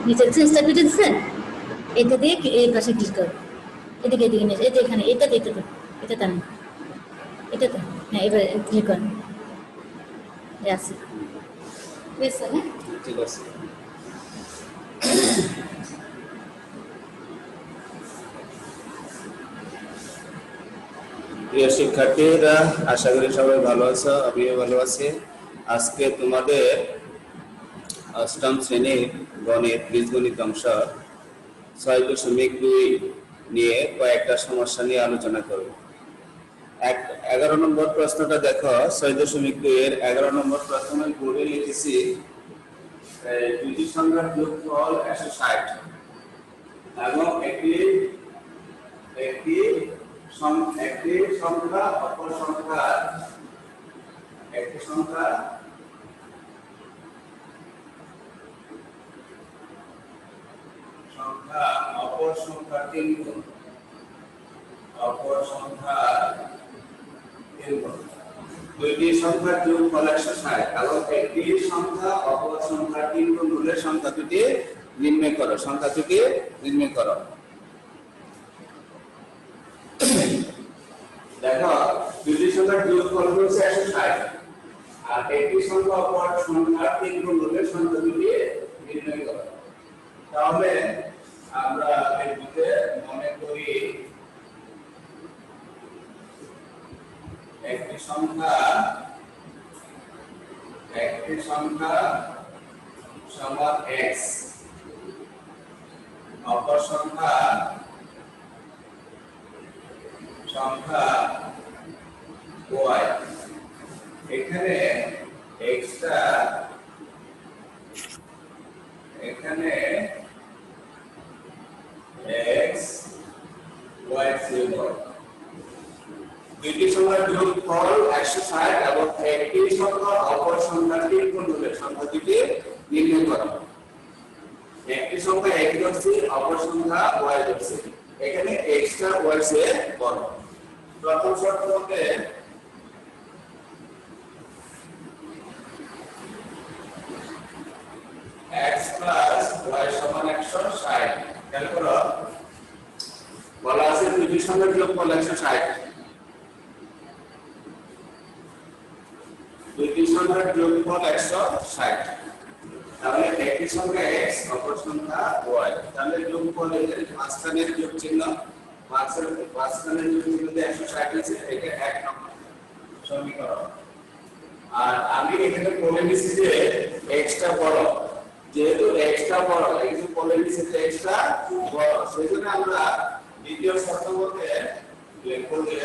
নিচে চেঞ্জটা কেটে দিচ্ছেন, এটা দিয়ে এই পাশে ক্লিক করো, এদিকে এদিকে নিয়ে এটা এখানে এটাতে এটাতে এটা টান এটাতে, হ্যাঁ এবার ক্লিক করুন, আছে বেশ হ্যাঁ ঠিক আছে। প্রিয় শিক্ষার্থীরা, আশা করি সবাই ভালো আছো, আমিও ভালো আছি। আজকে তোমাদের অষ্টম শ্রেণীর গণিত বীজগণিত অংশ 6.2 নিয়ে কয়েকটা সমস্যা নিয়ে আলোচনা করব। 11 নম্বর প্রশ্নটা দেখো, 6.2 এর 11 নম্বর প্রশ্ন আমি বোর্ডে লিখেছি, দুটি সংখ্যার যোগফল 160 এবং একটি সংখ্যা অপর সংখ্যা অপর সংখ্যা 3 গুণ, দুইটি সংখ্যার যোগফল 160 এবং একটি সংখ্যা অপর সংখ্যা 3 গুণ হলে সংখ্যা দুটি নির্ণয় করো। দেখো, দুটি সংখ্যার যোগফল হচ্ছে 160 আর একটি সংখ্যা অপর সংখ্যা 3 গুণ হলে সংখ্যা দুটি নির্ণয় করো। তাহলে আমরা এটিতে মনে করি একটি সংখ্যা সমান x, অপর সংখ্যা y। এখানে x টা x y = দুইটি সংখ্যার যোগফল 160 এবং একটি সংখ্যা অপর সংখ্যা 3 গুণ হলে সংখ্যা দুটি নির্ণয় করো। একটি সংখ্যা x ধরছি, অপর সংখ্যা y ধরছি। এখানে x টা y চেয়ে বড়। প্রথম শর্ত মতে x plus y সমান 160। খেয়াল করো, বলা আছে দুইটি সংখ্যার যোগফল 160। দুইটি সংখ্যার যোগফল 160, তাহলে একটি সংখ্যা x অপর সংখ্যা y, তাহলে যোগফল এর মাঝখানের যোগ চিহ্ন, মাঝখানের যোগ চিহ্নতে 160 আছে, এটা এক নম্বর সমীকরণ। আর আমি এখানে বলে দিছি যে x টা বড়, যেহেতু x টা বড়, এখানে বলে দিছি যে x টা বড়, সেজন্য আমরা দ্বিতীয় শর্ত মতে লিখব যে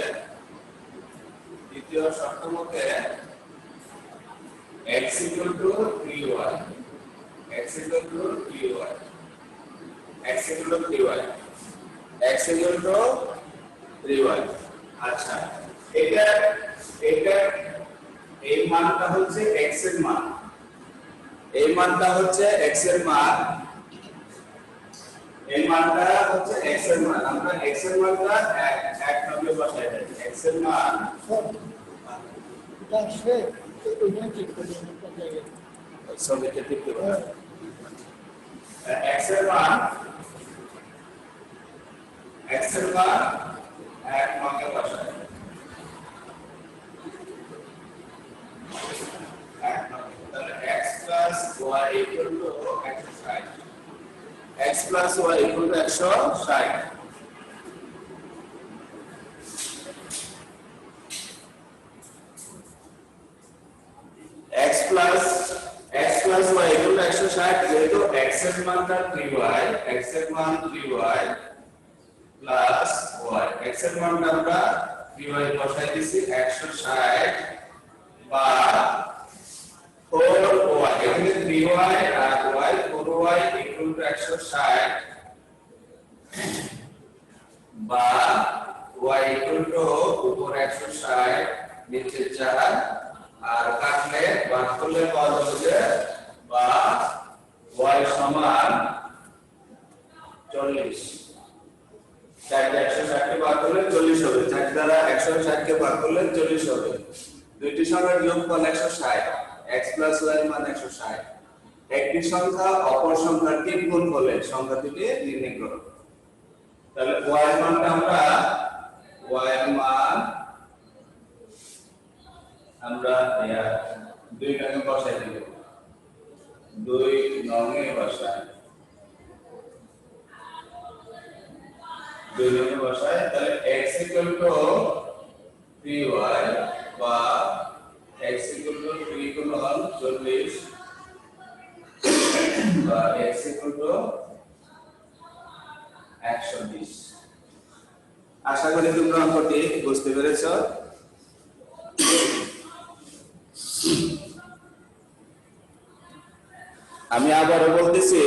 x equal to 3y, x equal to 3y। আচ্ছা, এটা এই মানটা হচ্ছে x এর মান, আমরা x এর মানটা 1 নম্বরে বসাই দেই। x এর মান x এর মান 1 নম্বরে বসাই। x plus y equal to 160, x plus y equal to 160। x plus y equal to 160, যেহেতু x এর মানটা 3y, x এর মান 3y plus y, x এর মানটা আমরা 3y বসাই দিছি, 160 বা 4y, এখানে 3y R y 4y equal to 160 বা y equal to উপর 160 নিচে 4 আর কাটলে ভাগ করলে পাওয়া যাবে বা y সমান 40। 4 দ্বারা 160 কে ভাগ করলে 40 হবে, 4 দ্বারা 160 কে ভাগ করলে 40 হবে। দুইটি সংখ্যার যোগফল 160, x plus y এর মান 160। একটি সংখ্যা অপর সংখ্যার 3 গুণ হলে সংখ্যা দুটি নির্ণয় করো। তাহলে y এর মানটা আমরা y এর মান আমরা 2 নং বসাই দেব। 2 নং এ বসাই, 2 নং এ বসাই। তাহলে x = 3y বা x = 3 গুণন 40 বা x = 120। আশা করি তোমরা অঙ্কটি বুঝতে পেরেছো। আমি আবারও বলতেছি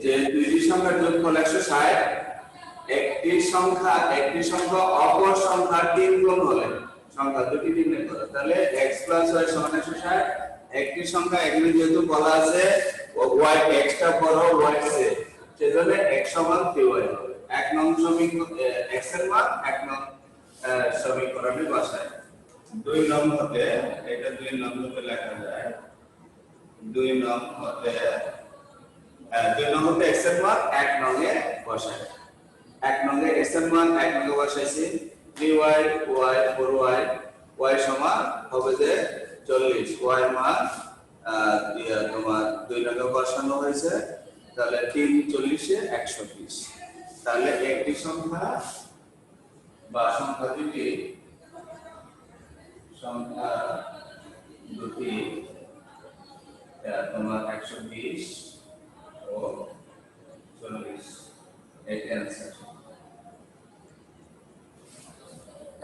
যে দুইটি সংখ্যার যোগফল 160, একটি সংখ্যা অপর সংখ্যার 3 গুণ হলে সংখ্যা দুটি নির্ণয় করো। তাহলে x + y = 160, একটি সংখ্যা এখানে যেহেতু বলা আছে y x টা বড় y চেয়ে, সেজন্য x = 3y হবে। 1 নং সমীকরণ x এর মান 1 নং সমীকরণে বসায়। 2 নং হতে এটা 2 নং হতে লেখা যায়। 2 নং হতে x এর মান 1 নং এ বসায়। 1 নং এ x এর মান 1 নং এ বসাইছি। 3y y 4y y সমান হবে যে 40, y এর মান তোমার 2 নং এ বসানো হয়েছে। তাহলে 3 40 এ 120। তাহলে একটি সংখ্যা বা সংখ্যা দুটি তোমার 120 ও 40 এই অ্যানসার।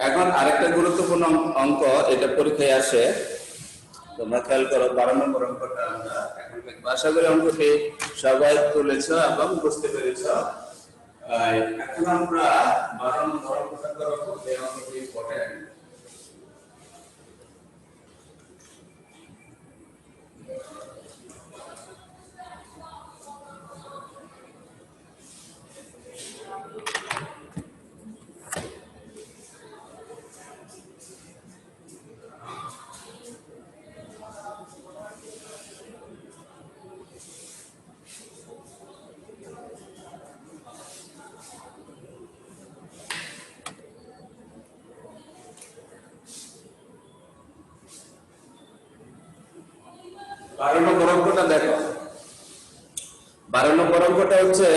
এখন আরেকটা গুরুত্বপূর্ণ অঙ্ক, এটা পরীক্ষায় আসে, তোমরা খেয়াল করো। 12 নম্বর অঙ্কটা আমরা এখন দেখব। আশা করি অঙ্কটি সবাই তুলেছো এবং বুঝতে পেরেছো। এখন আমরা 12 নম্বর অঙ্কটা করব। এই অঙ্কটি ইম্পর্টেন্ট। নম্বর অঙ্কটা দেখো। 12 নম্বর অঙ্কটা হচ্ছে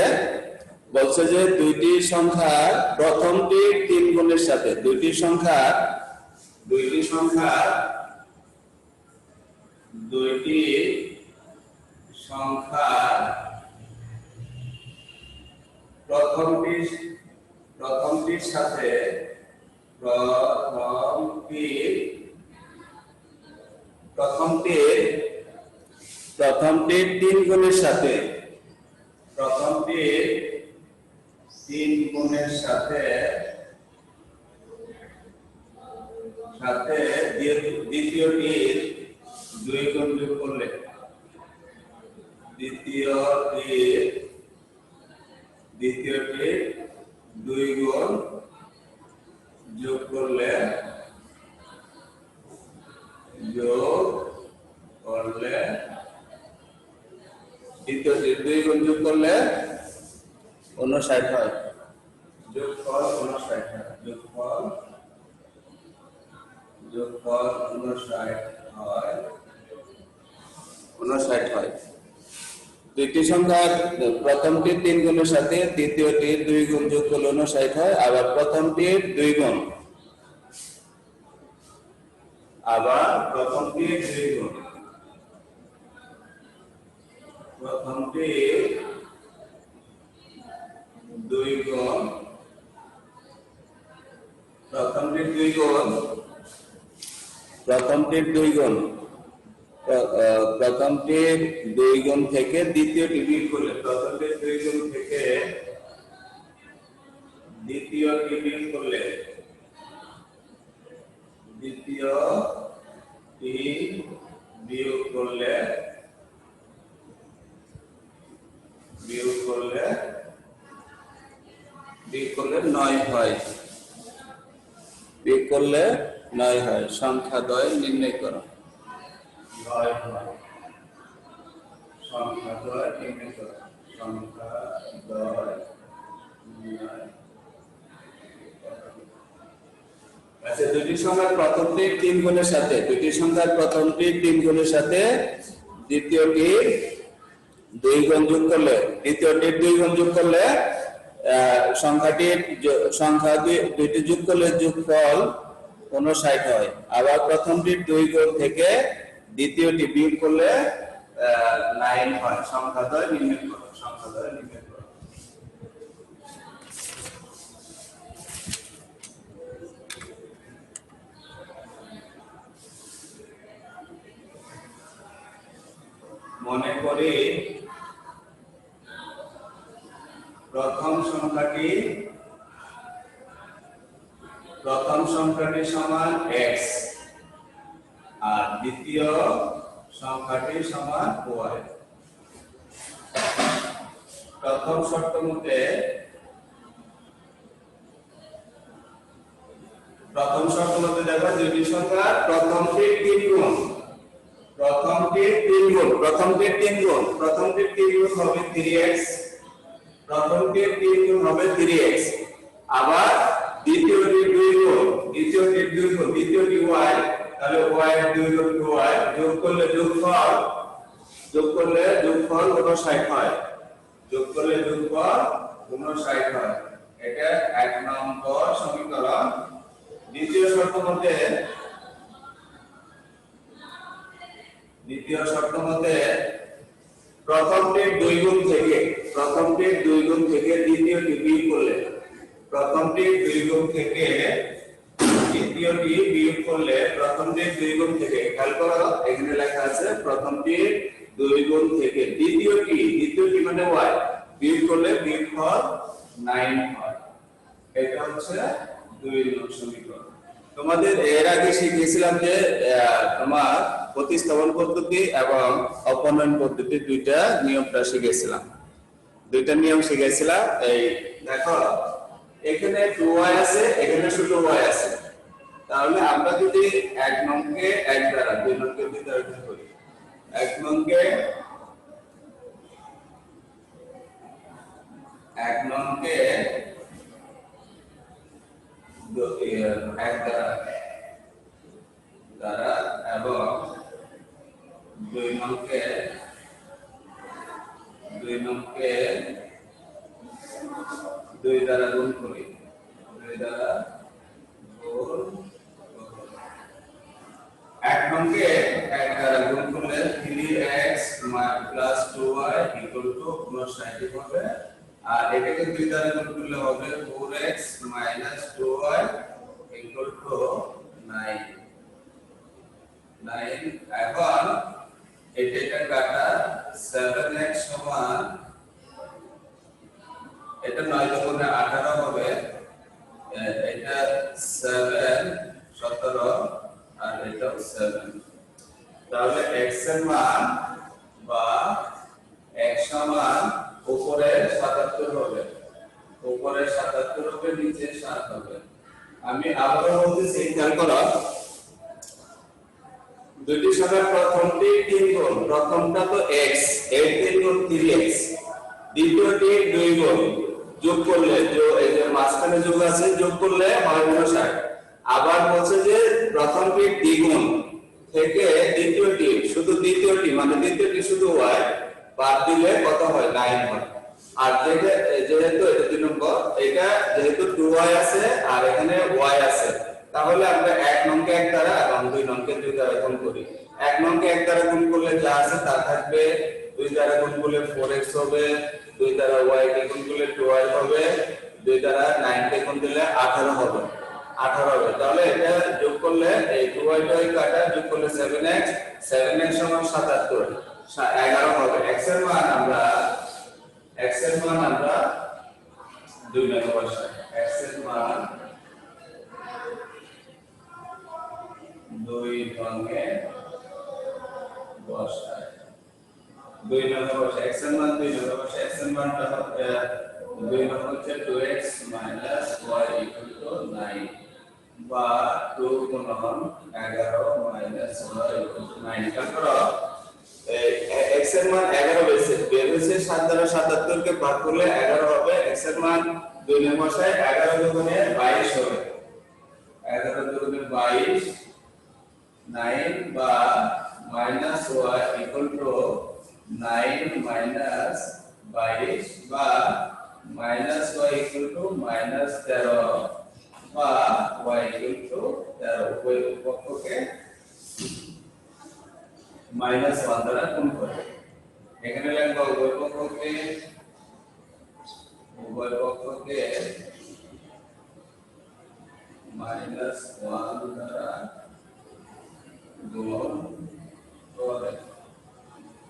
বলছে যে দুইটি সংখ্যার প্রথমটি 3 গুণের সাথে, দুইটি সংখ্যার প্রথমটির সাথে প্রথমটির 3 গুণের সাথে, প্রথমটির 3 গুণের সাথে দ্বিতীয়টির 2 গুণ যোগ করলে, দ্বিতীয়টির 2 গুণ যোগ করলে দ্বিতীয়টির 2 গুণ যোগ করলে 59 হয়। যোগফল 59 হয়। যোগফল 59 হয়। দুইটি সংখ্যার প্রথমটির 3 গুণের সাথে দ্বিতীয়টির 2 গুণ যোগ করলে 59 হয়। আবার প্রথমটির 2 গুণ, আবার প্রথমটির 2 গুণ, প্রথমটির 2 গুণ, প্রথমটির 2 গুণ, প্রথমটির 2 গুণ, প্রথমটির 2 গুণ থেকে দ্বিতীয়টি বিয়োগ করলে, প্রথমটির 2 গুণ থেকে দ্বিতীয়টি বিয়োগ করলে, দ্বিতীয়টি বিয়োগ করলে 9 হয়। বিয়োগ করলে 9 হয়। সংখ্যা দ্বয় নির্ণয় করো। 9 হয় সংখ্যা সংখ্যা 10 আচ্ছা, দুটি সংখ্যার প্রথমটির 3 গুণের সাথে দ্বিতীয়টির 2 গুণ যোগ করলে সংখ্যা দুইটি যোগ করলে যোগফল 59 হয়। আবার প্রথমটির 2 গুণ থেকে দ্বিতীয়টি বিয়োগ করলে 9 হয়। সংখ্যাদ্বয় নির্ণয় করো। মনে করি প্রথম সংখ্যাটি সমান x আর দ্বিতীয় সংখ্যাটি সমান y। প্রথম শর্ত মতে দেখো দুটি সংখ্যার প্রথমটির 3 গুণ হবে 3x, আবার দ্বিতীয়টির 2 গুণ, দ্বিতীয়টি y, তাহলে y এর 2 গুণ 2y যোগ করলে যোগফল 59 হয়। এটা 1 নম্বর সমীকরণ। দ্বিতীয় শর্ত মতে প্রথমটির 2 গুণ থেকে দ্বিতীয়টি বিয়োগ করলে প্রথমটির 2 গুণ থেকে খেয়াল করো, এখানে লেখা আছে প্রথমটির 2 গুণ থেকে দ্বিতীয়টি মানে y বিয়োগ করলে বিয়োগফল 9 হয়। এটা হচ্ছে 2 নং সমীকরণ। তোমাদের এর আগে শিখিয়েছিলাম যে তোমার প্রতিস্থাপন পদ্ধতি এবং অপনয়ন পদ্ধতি দুইটা নিয়ম শিখেছিলাম। এই দেখো এখানে 2y আছে, এখানে শুধু y আছে। তাহলে আমরা যদি 1 নংকে 1 দ্বারা 2 নংকে 2 দ্বারা গুণ করি, 1 নংকে 1 দ্বারা এবং 2 নংকে 2 দ্বারা গুণ করি, 1 নংকে 1 দ্বারা গুণ করলে 3x plus 2y equal to 59 হবে। আর এটাকে 2 দ্বারা গুণ করলে হবে 4x minus 2y equal to 9। এখন এটা কাটা 7x সমান, এটা 9 দুগুণে 18 হবে, এটা 7 17 আর এটা 7। তাহলে x এর মান বা x সমান উপরে 77 হবে, নিচে 7 হবে। আমি আবারও বলতেছি, খেয়াল করো, দুটি সংখ্যার প্রথমটি 3 গুণ, প্রথমটা তো x, এর 3 গুণ 3x, দ্বিতীয়টি 2 গুণ যোগ করলে এই যে মাঝখানে যোগ আছে, যোগ করলে হয় 59। আবার বলছে যে প্রথমটির দ্বিগুণ থেকে দ্বিতীয়টি শুধু y বাদ দিলে কত হয়? 9 হয়। আর যেহেতু এটা 2 নম্বর, এটা যেহেতু 2y আছে আর এখানে y আছে, তাহলে আমরা 1 নংকে 1 দ্বারা এবং 2 নংকে 2 দ্বারা গুণ করি। 1 নংকে 1 দ্বারা গুণ করলে যা আছে তা থাকবে, 2 দ্বারা গুণ করলে 4x হবে, 2 দ্বারা y কে গুণ করলে 2y হবে, 2 দ্বারা 9 কে গুণ দিলে 18 হবে। তাহলে এটা যোগ করলে এই 2y কাটা যোগ করলে 7x সমান 77, 11 হবে। x এর মান আমরা 2 নং বসাই। x এর মান 2 নংয়ে বসাই। 2 নং বসাই, x এর মান 2 নং বসাই। x এর মানটা 2 নং হচ্ছে 2x minus y equal to 9 বা 2 গুণন 11 minus y equal to 9। তারপর x এর মান 11 বের হয়েছে 7 দ্বারা 77 কে ভাগ করলে 11 হবে। x এর মান 2 এর বসায় 11 দুগুণে 22 হবে। 11 দুগুণে 22 9 বা minus y equal to 9 minus 22 বা minus y equal to minus 13 বা y ইকুয়াল টু 13 উভয় পক্ষকে মাইনাস 1 দ্বারা গুণ করবে। এখানে লিখব উভয় পক্ষকে মাইনাস 1 দ্বারা গুণ করবে।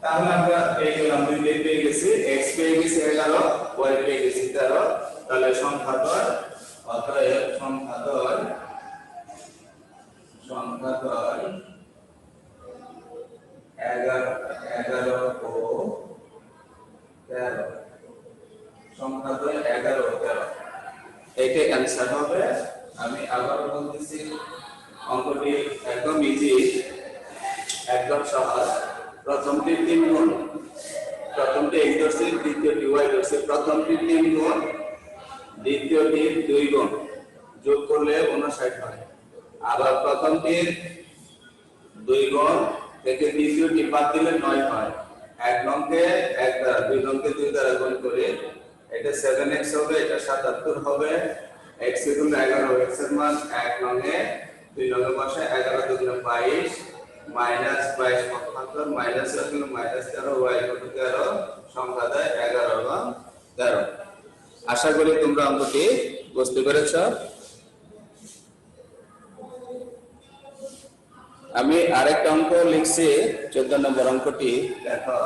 তাহলে আমরা এই গেলাম দুই পেয়ে গেছি, x পেয়ে গেছি 11, y পেয়ে গেছি 13। তাহলে সংখ্যাদ্বয় অতএব সংখ্যাদ্বয় 11 ও 13, সংখ্যাদ্বয় 11 ও 13 এইটাই অ্যানসার হবে। আমি আবার বলতেছি, অঙ্কটি একদম ইজি, একদম সহজ। প্রথমটি 3 গুণ, প্রথমটি x ধরছি, দ্বিতীয়টি y ধরছি। প্রথমটি 3 গুণ, দ্বিতীয়টি 2 গুণ, যোগ করলে 59 হয়। আবার প্রথমটির 2 গুণ থেকে দ্বিতীয়টি বাদ দিলে 9 হয়। এক নংকে 1 দ্বারা, 2 নংকে 2 দ্বারা গুণ করে এটা 7x হবে, এটা 77 হবে। x ইকুয়াল 11, x এর মান 1 নংয়ে 2 নংয়ে বসে 11 দুগুণে 22 মাইনাস 22 পক্ষান্তর মাইনাস হলো মাইনাস 13, y ইকুয়াল টু 13, সংখ্যা দেয় 11 এবং 13। আশা করি তোমরা অঙ্কটি বুঝতে পেরেছো। আমি আরেকটা অঙ্ক লিখছি, 14 নম্বর অঙ্কটি দেখো।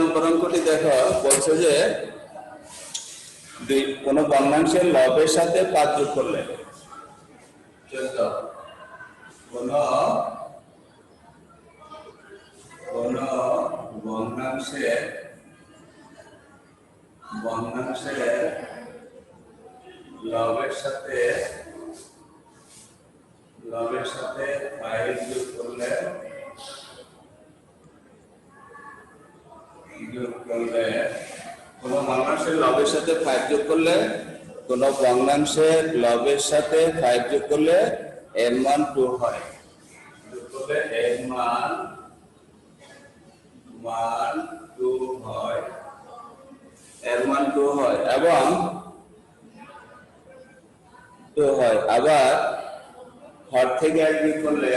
নম্বর অঙ্কটি দেখো, বলছে যে কোন ভগ্নাংশের লবের সাথে 5 যোগ করলে, 14 কোন ভগ্নাংশের লবের সাথে 5 যোগ করলে কোন ভগ্নাংশের লবের সাথে 5 যোগ করলে, কোন ভগ্নাংশের লবের সাথে 5 যোগ করলে এর মান 2 হয়। যোগ করলে এর মান 2 হয়, এর মান 2 হয় এবং 2 হয়। আবার হর থেকে 1 বিয়োগ করলে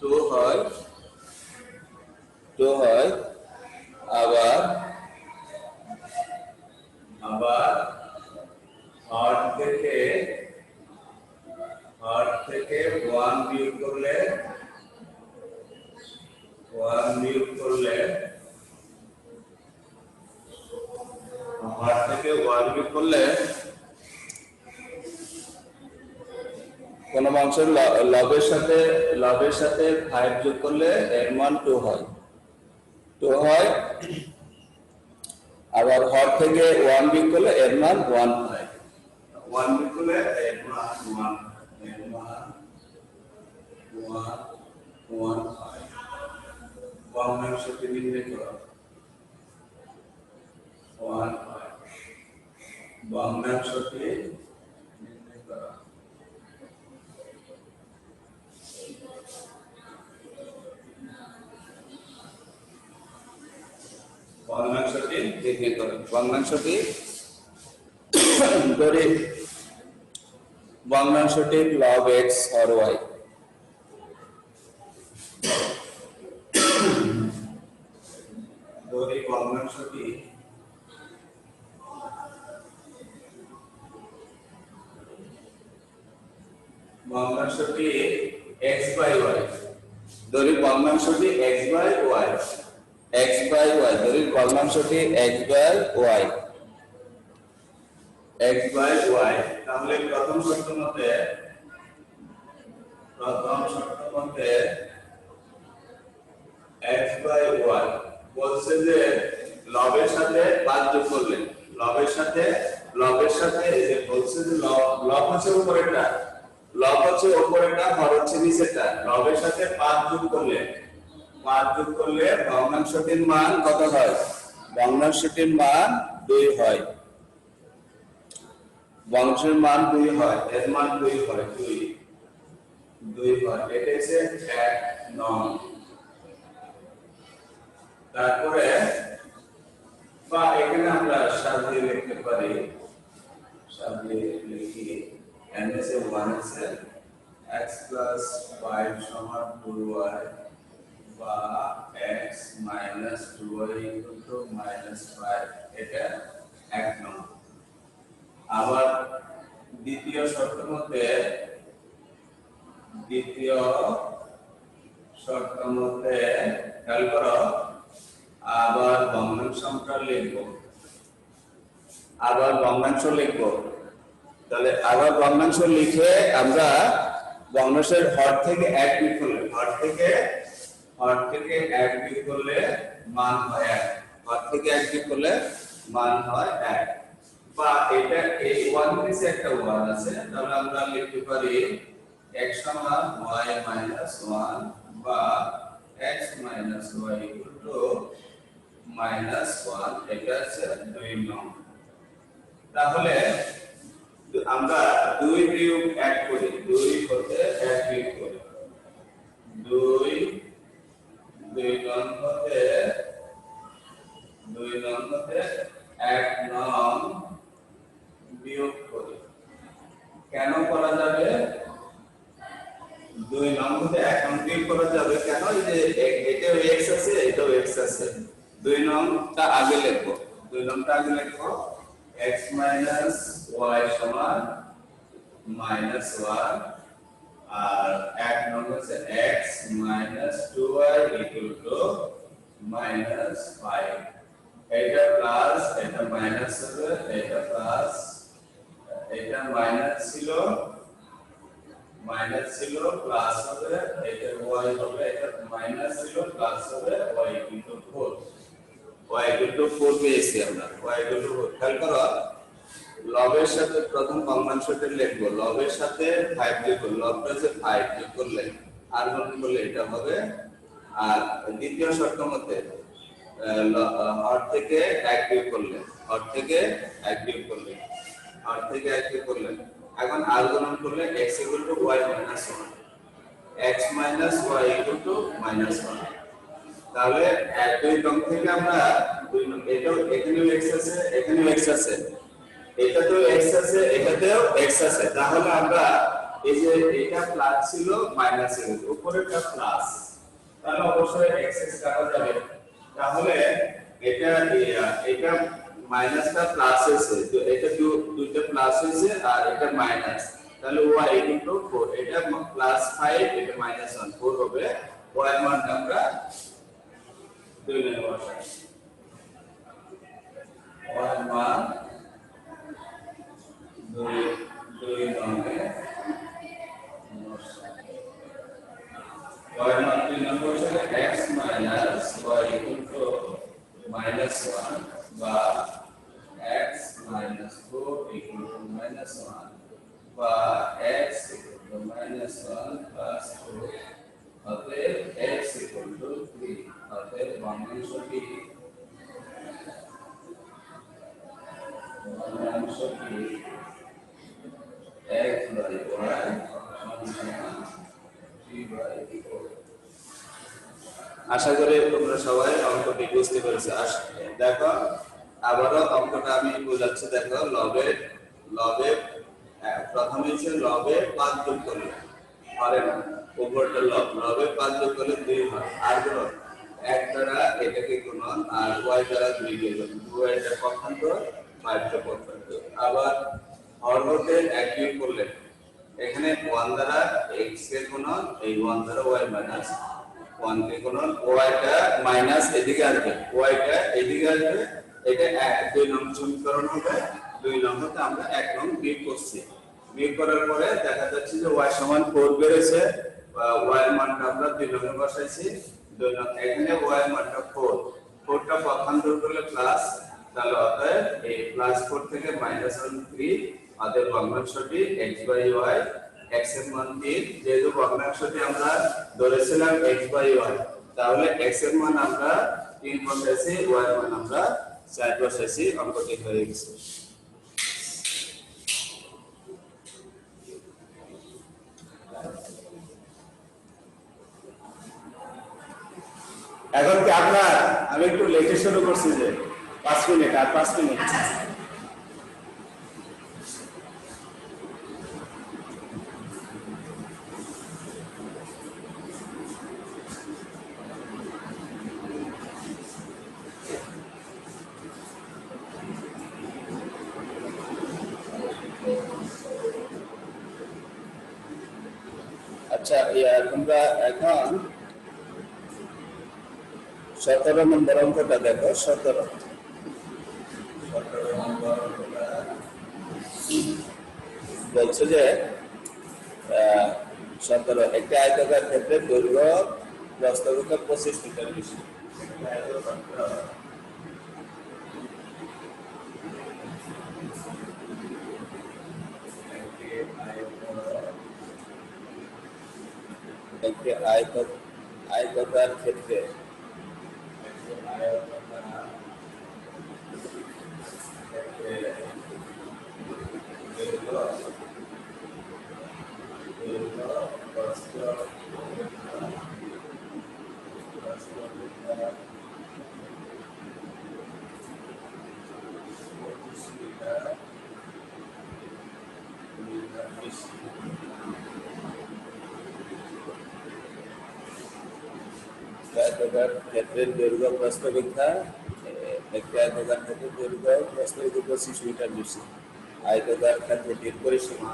2 হয়, 2 হয়। আবার হর থেকে 1 বিয়োগ করলে 1 বিয়োগ করলে হর থেকে 1 বিয়োগ করলে কোন ভগ্নাংশের লবের সাথে 5 যোগ করলে এর মান 2 হয়, 2 হয়। আবার হর থেকে 1 বিয়োগ করলে এর মান 1 হয়, 1 বিয়োগ করলে এর মান 1, এর মান 1 হয়। ভগ্নাংশটি নির্ণয় করো, 1 হয়। ভগ্নাংশটি নির্ণয় করো। ভগ্নাংশটি নির্ণয় করো। ভগ্নাংশটি ধরি ভগ্নাংশটির লব x or y। ধরি ভগ্নাংশটি x by y। দড়ির ভগ্নাংশটি x by y, x by y, দড়ির ভগ্নাংশটি x by y, x by y। তাহলে প্রথম শর্ত মতে x বাই y বলছে যে লবের সাথে 5 যোগ করলে, লবের সাথে এই যে বলছে যে লব হচ্ছে উপরেরটা, লব হচ্ছে উপরেরটা, হর হচ্ছে নিচেরটা। লবের সাথে 5 যোগ করলে ভগ্নাংশটির মান কত হয়? ভগ্নাংশটির মান 2 হয়। ভগ্নাংশের মান 2 হয়, এর মান 2 হয়, 2 হয়। এটা হচ্ছে 1 নং। তারপরে বা এখানে আমরা সাজিয়ে লিখতে পারি, সাজিয়ে লিখি n এসে 1 আছে, x plus 5 সমান 2y বা x minus 2y equal to minus 5, এটা 1 নং। আবার দ্বিতীয় শর্ত মতে খেয়াল করো, আবার ভগ্নাংশটা লিখবো, তাহলে আবার ভগ্নাংশ লিখে আমরা ভগ্নাংশের হর থেকে 1 বিয়োগ করলে, হর থেকে 1 বিয়োগ করলে মান হয় 1, হর থেকে 1 বিয়োগ করলে মান হয় 1। বা এটা এই 1 নিচে একটা 1 আছে, তাহলে আমরা লিখতে পারি x সমান y minus 1 বা x minus y equal to minus 1, এটা আছে 2 নং। তাহলে আমরা 2 বিয়োগ 1 করি, 2 হতে 1 বিয়োগ করি, 2 নং হতে 1 নং বিয়োগ করি। কেন করা যাবে? 2 নং হতে 1 নং বিয়োগ করা যাবে কেন? এই যে এটাও x আছে, এটাও x আছে, 2 নংটা আগে লিখবো, x minus y সমান minus 1 আর 1 নং হচ্ছে x minus 2y equal to minus 5। এটা প্লাস, এটা মাইনাস হবে, এটা প্লাস, এটা মাইনাস ছিল প্লাস হবে, এটা y হবে, এটা মাইনাস ছিল প্লাস হবে, y equal to 4, y equal to 4 পেয়েছি আমরা, y equal to 4। খেয়াল করো, লবের সাথে প্রথম ভগ্নাংশটা লিখবো, লবের সাথে 5 যোগ করলে, লবটা হচ্ছে 5 যোগ করলে আর গুণ করলে এটা হবে। আর দ্বিতীয় শর্ত মতে হর থেকে 1 বিয়োগ করলে, এখন আর গুণ করলে x equal to y minus 1, x minus y equal to minus 1। তাহলে 2 নং থেকে আমরা এটাও, এখানেও x আছে, এখানেও x আছে, এটাতেও x আছে, এটাতেও x আছে। তাহলে আমরা এই যে এটা প্লাস ছিল মাইনাস এর উপরেটা প্লাস, তাহলে অবশ্যই x কাটা যাবে। তাহলে এটা মাইনাসটা প্লাস হয়েছে, তো এটা দুইটা প্লাস হয়েছে আর এটা মাইনাস, তাহলে y equal to 4, এটা প্লাস 5, এটা মাইনাস 1, 4 হবে। y এর মানটা আমরা 2 নেব, y এর মান 2 নংয়ে y মান 2 নং হচ্ছে x minus y equal to minus 1 বা x minus 4 equal to minus 1 বা x equal to minus 1 plus 2, অতএব x equal to 3। অতএব ভগ্নাংশটি x by y সমান 3 by 4। আশা করি তোমরা সবাই অঙ্কটি বুঝতে পেরেছো। দেখো আবারও অঙ্কটা আমি বোঝাচ্ছি। দেখো লবে প্রথমে ছিল লবে 5 যোগ করলে পারে না, উপরটা লবে 5 যোগ করলে 2 হয়, আর গুণ 1 দ্বারা এটাকে গুণন আর y দ্বারা 2 কে গুণন, 2 এটা পক্ষান্তর 5 টা পক্ষান্তর। আবার হর হতে 1 বিয়োগ করলে এখানে 1 দ্বারা x কে গুণন, এই 1 দ্বারা y মাইনাস 1 3 কোন ওয়াইটা মাইনাস এদিকে আসবে ওয়াইটা এদিকে আসবে এটা 2 নং সমীকরণ হবে 2 নম্বরতে আমরা 1 নং বিয়োগ করছি বিয়োগ করার পরে দেখা যাচ্ছে যে y সমান 4 বেড়েছে y এর মানটা আমরা 2 নম্বরে বসাইছি 2 নং এখানে y এর মানটা 4 4টা পক্ষান্তর করলে প্লাস তাহলে অতএব এই +4 থেকে -3 অতএব ভগ্নাংশটি x/y x এর মান 3 যেহেতু ভগ্নাংশটি আমরা ধরেছিলাম x/y তাহলে x এর মান আমরা 3 বসাইছি y এর মান আমরা 4 বসাইছি অঙ্কটি হয়ে গেছে এখন কি আপনার আমি একটু লেটে শুরু করছি যে 5 মিনিট আর 5 মিনিট আচ্ছা তোমরা এখন 17 নম্বর অঙ্কটা দেখো 17 নম্বর অঙ্কটা বলছে যে 17 একটা আয়তাকার ক্ষেত্রে দৈর্ঘ্য প্রস্থ 25 মিটার বেশি একটি আয়তাকার ক্ষেত্রে ক্ষেত্রের দৈর্ঘ্য প্রস্থ মিথ্যা একটি আয়তাকার ক্ষেত্রের দৈর্ঘ্য প্রস্থ 25 মিটার বেশি আয়তাকার ক্ষেত্রটির পরিসীমা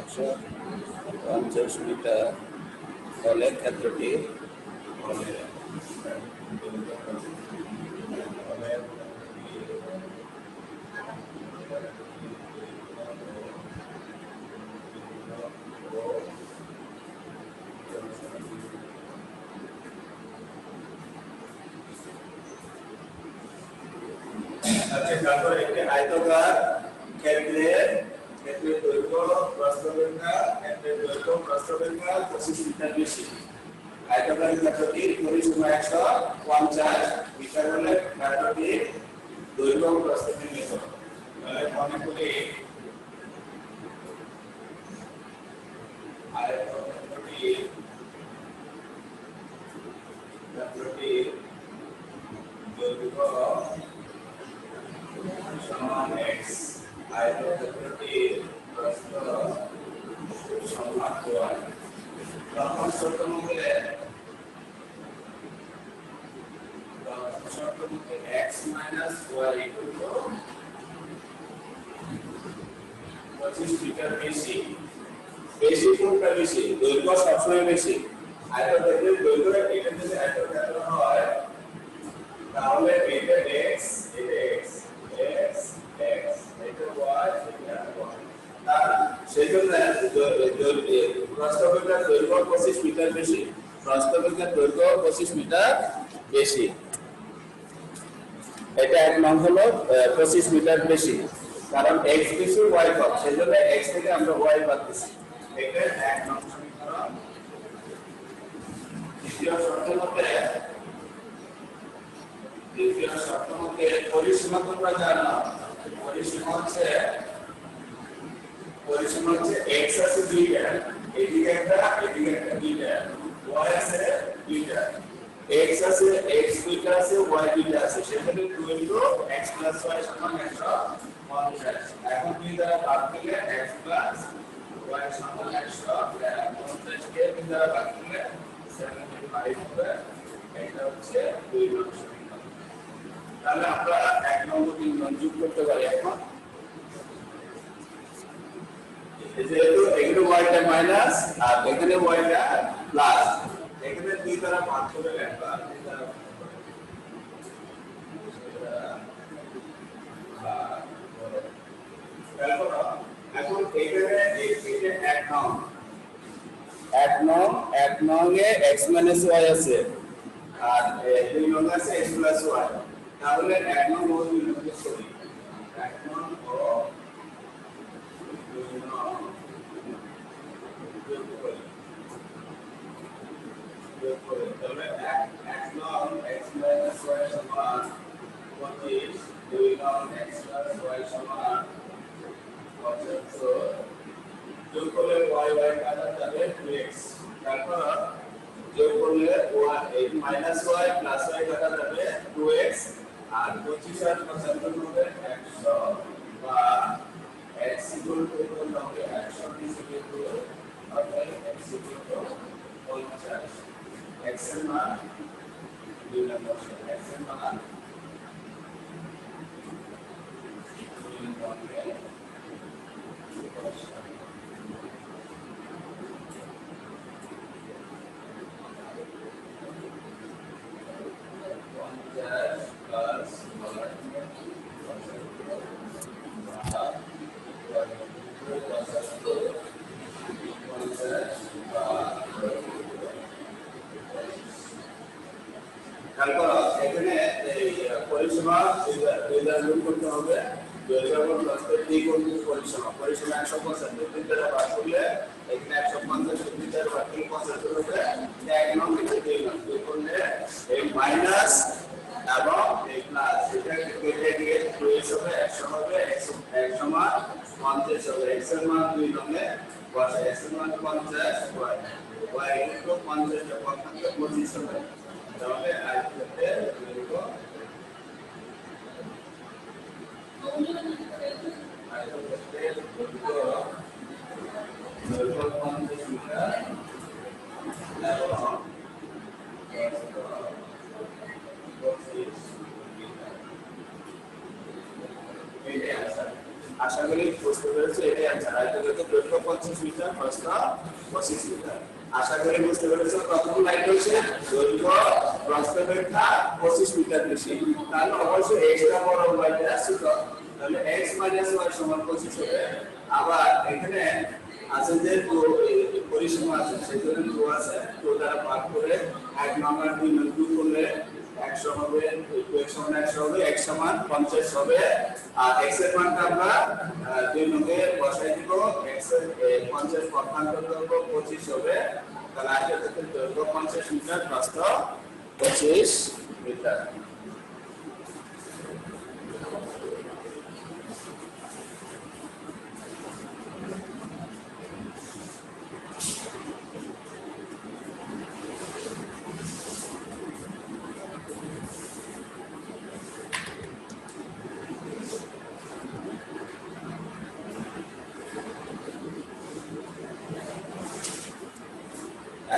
একশো 50 মিটার হলে ক্ষেত্রটি তারপর একটি আয়তাকার ক্ষেত্রের দৈর্ঘ্য প্রস্থ 25 মিটার বেশি আয়তাকার ক্ষেত্রটির পরিসীমা 150 মিটার হলে ক্ষেত্রটির দৈর্ঘ্য প্রস্থ নির্ণয় করো তাহলে মনে করি আয়তক্ষেত্রটির দৈর্ঘ্য সমান x আয়তক্ষেত্রটির প্রস্থ সমান y তখন শর্ত মতে x minus y equal to 25 metre বেশি কোনটা বেশি দৈর্ঘ্য সবসময় বেশি আয়তক্ষেত্রের দৈর্ঘ্য এটা যদি আয়তক্ষেত্র হয় তাহলে এটা x এটা x এটা y এটা y সেজন্য প্রস্থবেগের দৈর্ঘ্য 25 মিটার বেশি প্রস্থবেগের দৈর্ঘ্য 25 মিটার বেশি এটা এক নং হলো 25 মিটার বেশি কারণ x বেশি y কম সেজন্য x থেকে আমরা y বাদ দিছি এটা এক নং সমীকরণ দ্বিতীয় শর্ত মতে পরিসীমা তোমরা জানো পরিসীমা হচ্ছে x আছে 2টা এদিকে একটা দুইটা y আছে 2টা x আছে x দুইটা আছে y দুইটা আছে সেখানে 2 ইনটু x প্লাস y সমান 150 এখন দুই দ্বারা ভাগ দিলে x প্লাস y সমান 150 কে দুই দ্বারা ভাগ দিলে 75 হবে এটা হচ্ছে 2 নং সমীকরণ তাহলে আমরা 1 নম্বর 3 নং যোগ করতে পারি এখন যেহেতু এখানে y টা মাইনাস আর এখানে y টা প্লাস এখানে দুই দ্বারা ভাগ করে লেখা এখন এখানে এক নং এ x মাইনাস y আছে আর দুই নং আছে x প্লাস y তাহলে এক নং ও দুই নং কে সরি এক নং ও দুই নং তাহলে x নং x মাইনাস y সমান 25 দুই নং x প্লাস y সমান 75 যোগ করলে y y কাটা যাবে 2x তারপর যোগ করলে y minus y plus y কাটা যাবে 2x আর 25 আর 75 হবে 100 বা x ইকুয়াল টু হবে 100 ইকুয়াল অর্থাৎ x ইকুয়াল টু 50 x এর মান 2 নম্বর x এর মান 2 নম্বরে তারপর এখানে এই পরিসীমা দুই দ্বারা গুণ করতে হবে 2000 প্লাস 3 গুণ পরিসীমা 175 দুই দ্বারা ভাগ করলে এখানে 150 দুই দ্বারা ভাগ করলে 75 হবে এক নং দুই নং দুই করলে এই মাইনাস এবং এই প্লাস এটা কেটে দিয়ে 2 হবে 100 হবে x সমান 50 হবে x এর মান 2 নংয়ে বসে x এর মান 50 y ইকুয়াল 50 টা 25 হবে তাহলে আইতে লিখব আশা করি বুঝতে পেরেছো এটাই आंसर আইতে দৈর্ঘ্য 25 মিটার প্রস্থ 25 মিটার আশা করি বুঝতে পেরেছো প্রথম লাইন হচ্ছে দৈর্ঘ্য প্রস্থ রেখা 25 মিটার বেশি তাহলে অবশ্যই এক্সট্রা বড় লাইন আছে তো তাহলে x y সমান 25 হবে আবার এখানে আছে যে পরিসীমা আছে সেজন্য 2 আছে 2 দ্বারা ভাগ করে 1 নম্বর 2 নং 2 করলে 100 হবে 2 সমান 100 হবে x সমান 50 হবে আর x এর মানটা আমরা 2 নঙ্গে বসাই দিব x এর 50 পক্ষান্তর করব 25 হবে তাহলে আজকের ক্ষেত্রে দৈর্ঘ্য 50 মিটার প্রস্থ 25 মিটার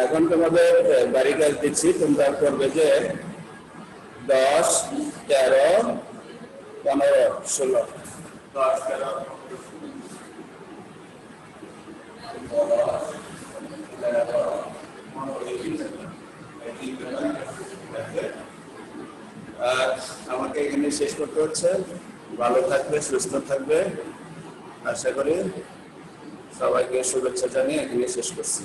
এখন তোমাদের বাড়ি কাজ দিচ্ছি তোমরা করবে যে 10 13 15 16 10 13 আমাকে এখানে শেষ করতে হচ্ছে ভালো থাকবে সুস্থ থাকবে আশা করি সবাইকে শুভেচ্ছা জানিয়ে এখানে শেষ করছি